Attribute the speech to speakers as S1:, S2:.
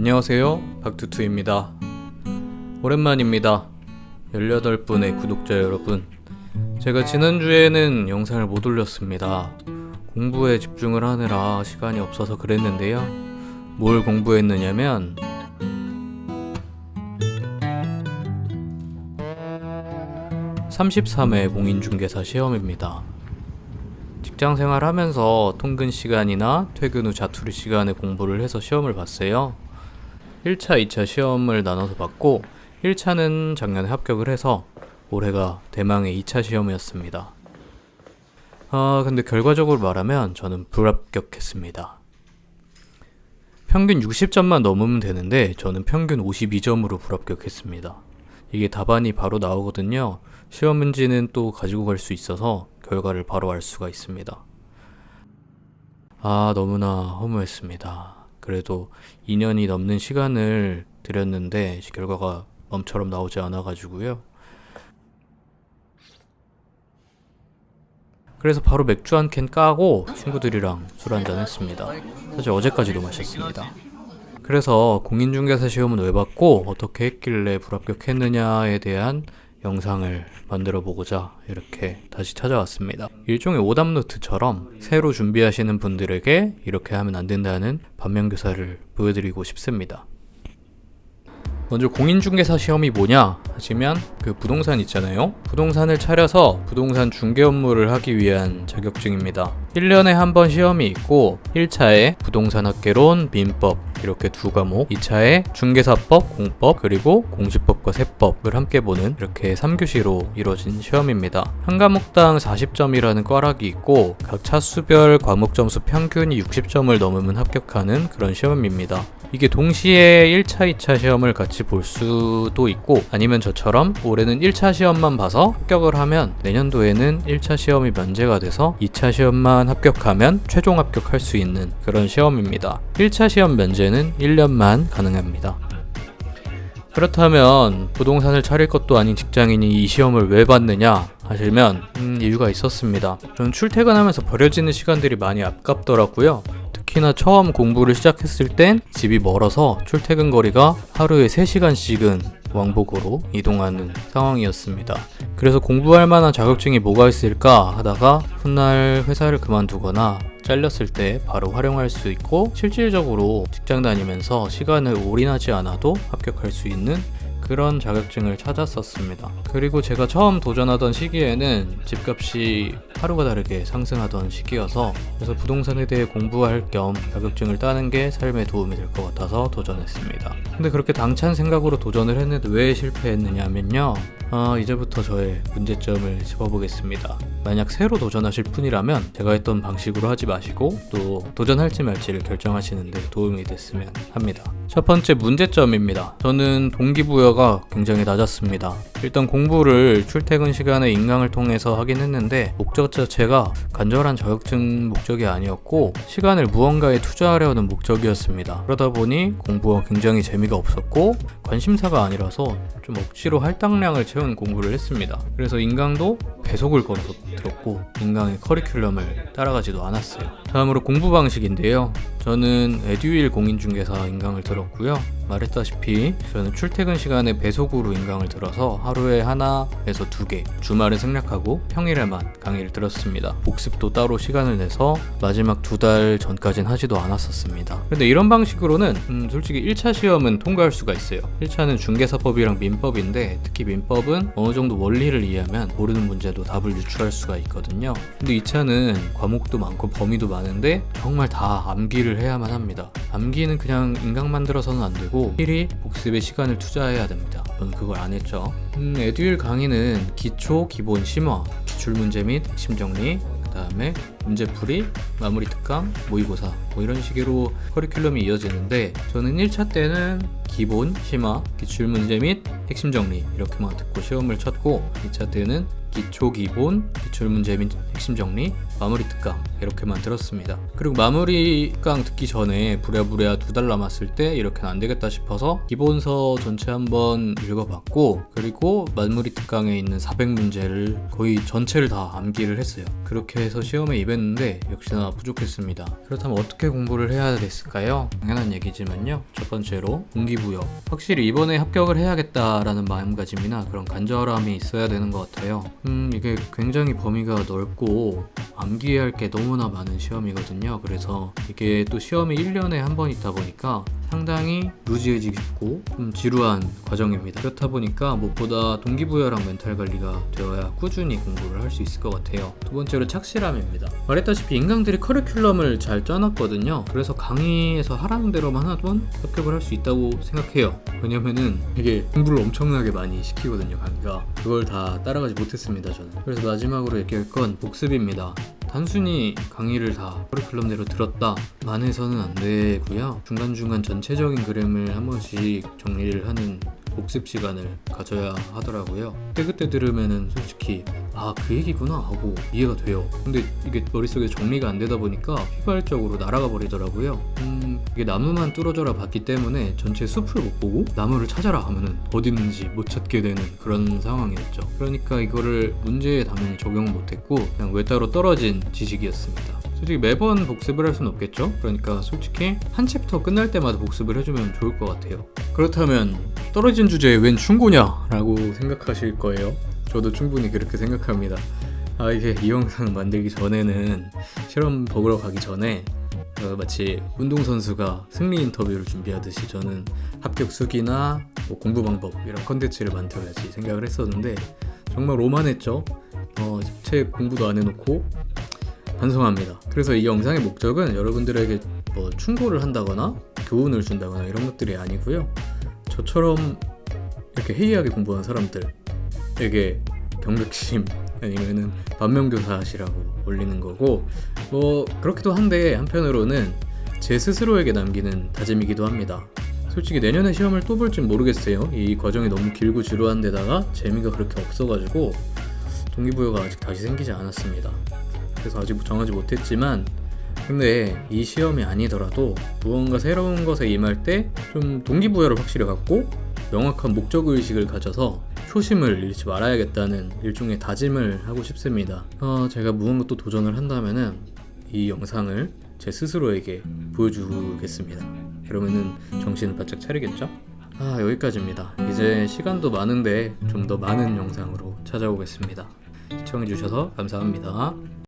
S1: 안녕하세요, 박투투입니다. 오랜만입니다. 18분의 구독자 여러분. 제가 지난주에는 영상을 못 올렸습니다. 공부에 집중을 하느라 시간이 없어서 그랬는데요. 뭘 공부했느냐면 (33회) 공인중개사 시험입니다. 직장생활 하면서 통근 시간이나 퇴근 후 자투리 시간에 공부를 해서 시험을 봤어요. 1차, 2차 시험을 나눠서 봤고 1차는 작년에 합격을 해서 올해가 대망의 2차 시험이었습니다. 근데 결과적으로 말하면 저는 불합격했습니다. 평균 60점만 넘으면 되는데 저는 평균 52점으로 불합격했습니다. 이게 답안이 바로 나오거든요. 시험 문제는 또 가지고 갈 수 있어서 결과를 바로 알 수가 있습니다. 너무나 허무했습니다. 그래도 2년이 넘는 시간을 들였는데 결과가 멈처럼 나오지 않아가지고요. 그래서 바로 맥주 한 캔 까고 친구들이랑 술 한잔 했습니다. 사실 어제까지도 마셨습니다. 그래서 공인중개사 시험은 왜 봤고 어떻게 했길래 불합격했느냐에 대한 영상을 만들어 보고자 이렇게 다시 찾아왔습니다. 일종의 오답노트처럼 새로 준비하시는 분들에게 이렇게 하면 안 된다는 반면교사를 보여드리고 싶습니다. 먼저 공인중개사 시험이 뭐냐 하시면 그 부동산 있잖아요. 부동산을 차려서 부동산 중개 업무를 하기 위한 자격증입니다. 1년에 한 번 시험이 있고 1차에 부동산학개론, 민법 이렇게 두 과목, 2차에 중개사법, 공법, 그리고 공시법과 세법을 함께 보는 이렇게 3교시로 이루어진 시험입니다. 한 과목당 40점이라는 꽈락이 있고 각 차수별 과목 점수 평균이 60점을 넘으면 합격하는 그런 시험입니다. 이게 동시에 1차, 2차 시험을 같이 볼 수도 있고 아니면 저처럼 올해는 1차 시험만 봐서 합격을 하면 내년도에는 1차 시험이 면제가 돼서 2차 시험만 합격하면 최종 합격할 수 있는 그런 시험입니다. 1차 시험 면제는 1년만 가능합니다. 그렇다면 부동산을 차릴 것도 아닌 직장인이 이 시험을 왜 봤느냐 하시면 이유가 있었습니다. 저는 출퇴근하면서 버려지는 시간들이 많이 아깝더라고요. 특히나 처음 공부를 시작했을 땐 집이 멀어서 출퇴근 거리가 하루에 3시간씩은 왕복으로 이동하는 상황이었습니다. 그래서 공부할 만한 자격증이 뭐가 있을까 하다가 훗날 회사를 그만두거나 잘렸을 때 바로 활용할 수 있고 실질적으로 직장 다니면서 시간을 올인하지 않아도 합격할 수 있는 그런 자격증을 찾았었습니다. 그리고 제가 처음 도전하던 시기에는 집값이 하루가 다르게 상승하던 시기여서 그래서 부동산에 대해 공부할 겸 자격증을 따는 게 삶에 도움이 될 것 같아서 도전했습니다. 근데 그렇게 당찬 생각으로 도전을 했는데 왜 실패했느냐면요. 이제부터 저의 문제점을 짚어보겠습니다. 만약 새로 도전하실 분이라면 제가 했던 방식으로 하지 마시고 또 도전할지 말지를 결정하시는데 도움이 됐으면 합니다. 첫 번째 문제점입니다. 저는 동기부여가 굉장히 낮았습니다. 일단 공부를 출퇴근 시간에 인강을 통해서 하긴 했는데 목적 자체가 간절한 자격증 목적이 아니었고 시간을 무언가에 투자하려는 목적이었습니다. 그러다 보니 공부가 굉장히 재미가 없었고 관심사가 아니라서 좀 억지로 할당량을 채우는 공부를 했습니다. 그래서 인강도 배속을 걸어서 들었고 인강의 커리큘럼을 따라가지도 않았어요. 다음으로 공부 방식인데요. 저는 에듀윌 공인중개사 인강을 들었고요. 말했다시피 저는 출퇴근 시간에 배속으로 인강을 들어서 하루에 하나에서 2개, 주말은 생략하고 평일에만 강의를 들었습니다. 복습도 따로 시간을 내서 마지막 2달 전까진 하지도 않았었습니다. 근데 이런 방식으로는 솔직히 1차 시험은 통과할 수가 있어요. 1차는 중개사법이랑 민법인데 특히 민법은 어느 정도 원리를 이해하면 모르는 문제도 답을 유추할 수가 있거든요. 근데 2차는 과목도 많고 범위도 많은데 정말 다 암기를 해야만 합니다. 암기는 그냥 인강만 들어서는 안 되고 필히 복습에 시간을 투자해야 됩니다. 저는 그걸 안 했죠. 에듀윌 강의는 기초, 기본, 심화, 기출문제 및 핵심 정리, 그 다음에 문제풀이, 마무리 특강, 모의고사 이런 식으로 커리큘럼이 이어지는데 저는 1차 때는 기본, 심화, 기출문제 및 핵심 정리 이렇게만 듣고 시험을 쳤고 2차 때는 기초 기본, 기출문제 및 핵심 정리, 마무리 특강 이렇게만 들었습니다. 그리고 마무리 특강 듣기 전에 부랴부랴 2달 남았을 때 이렇게는 안 되겠다 싶어서 기본서 전체 한번 읽어봤고, 그리고 마무리 특강에 있는 400문제를 거의 전체를 다 암기를 했어요. 그렇게 해서 시험에 임했는데 역시나 부족했습니다. 그렇다면 어떻게 공부를 해야 됐을까요? 당연한 얘기지만요. 첫 번째로 동기부여. 확실히 이번에 합격을 해야겠다라는 마음가짐이나 그런 간절함이 있어야 되는 것 같아요. 이게 굉장히 범위가 넓고 암기해야 할 게 너무나 많은 시험이거든요. 그래서 이게 또 시험이 1년에 한 번 있다 보니까 상당히 루즈해지고 좀 지루한 과정입니다. 그렇다 보니까 무엇보다 동기부여랑 멘탈 관리가 되어야 꾸준히 공부를 할 수 있을 것 같아요. 두 번째로 착실함입니다. 말했다시피 인강들이 커리큘럼을 잘 짜놨거든요. 그래서 강의에서 하라는 대로만 하면 합격을 할 수 있다고 생각해요. 왜냐면은 이게 공부를 엄청나게 많이 시키거든요, 강의가. 그걸 다 따라가지 못했습니다, 저는. 그래서 마지막으로 얘기할 건 복습입니다. 단순히 강의를 다 커리큘럼대로 들었다만 해서는 안 되고요. 중간중간 전체적인 그램을 한 번씩 정리를 하는 복습 시간을 가져야 하더라고요. 그때 들으면은 솔직히 그 얘기구나 하고 이해가 돼요. 근데 이게 머릿속에 정리가 안 되다 보니까 휘발적으로 날아가 버리더라고요. 이게 나무만 뚫어져라 봤기 때문에 전체 숲을 못 보고 나무를 찾아라 하면은 어디 있는지 못 찾게 되는 그런 상황이었죠. 그러니까 이거를 문제에 당연히 적용을 못했고 그냥 외따로 떨어진 지식이었습니다. 솔직히 매번 복습을 할 수는 없겠죠. 그러니까 솔직히 한 챕터 끝날 때마다 복습을 해주면 좋을 것 같아요. 그렇다면 떨어진 주제에 웬 충고냐? 라고 생각하실 거예요. 저도 충분히 그렇게 생각합니다. 이게 이 영상 만들기 전에는 실험 보러 가기 전에 마치 운동선수가 승리 인터뷰를 준비하듯이 저는 합격 수기나 공부 방법 이런 컨텐츠를 만들어야지 생각을 했었는데 정말 오만했죠. 책 공부도 안 해놓고 반성합니다. 그래서 이 영상의 목적은 여러분들에게 충고를 한다거나 교훈을 준다거나 이런 것들이 아니고요. 저처럼 이렇게 해이하게 공부하는 사람들에게 경각심 아니면은 반면교사시라고 올리는 거고, 그렇기도 한데 한편으로는 제 스스로에게 남기는 다짐이기도 합니다. 솔직히 내년에 시험을 또 볼진 모르겠어요. 이 과정이 너무 길고 지루한 데다가 재미가 그렇게 없어가지고 동기부여가 아직 다시 생기지 않았습니다. 그래서 아직 정하지 못했지만, 근데 이 시험이 아니더라도 무언가 새로운 것에 임할 때 좀 동기부여를 확실히 갖고 명확한 목적의식을 가져서 초심을 잃지 말아야겠다는 일종의 다짐을 하고 싶습니다. 제가 무언가 또 도전을 한다면은 이 영상을 제 스스로에게 보여주겠습니다. 그러면은 정신을 바짝 차리겠죠? 여기까지입니다. 이제 시간도 많은데 좀 더 많은 영상으로 찾아오겠습니다. 시청해주셔서 감사합니다.